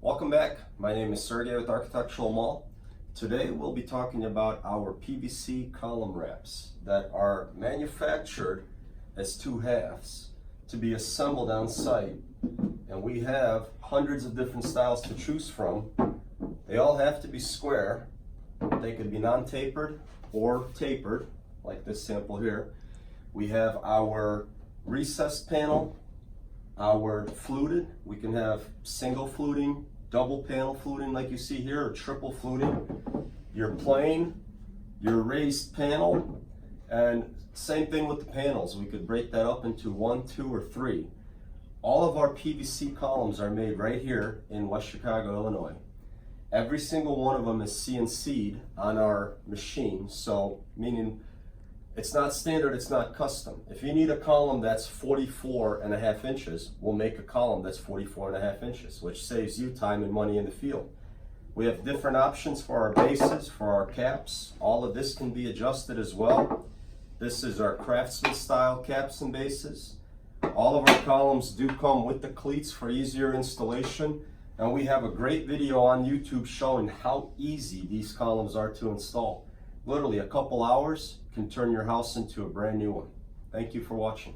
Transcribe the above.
Welcome back. My name is Sergey with Architectural Mall. Today we'll be talking about our PVC column wraps that are manufactured as two halves to be assembled on site. And we have hundreds of different styles to choose from. They all have to be square. They could be non-tapered or tapered, like this sample here. We have our recessed panel, our fluted. We can have single fluting, double panel fluting like you see here, or triple fluting. Your plain, your raised panel, and same thing with the panels. We could break that up into 1, 2, or 3. All of our PVC columns are made right here in West Chicago, Illinois. Every single one of them is CNC'd on our machine, so meaning it's not standard, it's not custom. If you need a column that's 44.5 inches, we'll make a column that's 44.5 inches, which saves you time and money in the field. We have different options for our bases, for our caps. All of this can be adjusted as well. This is our craftsman style caps and bases. All of our columns do come with the cleats for easier installation. And we have a great video on YouTube showing how easy these columns are to install. Literally a couple hours can turn your house into a brand new one. Thank you for watching.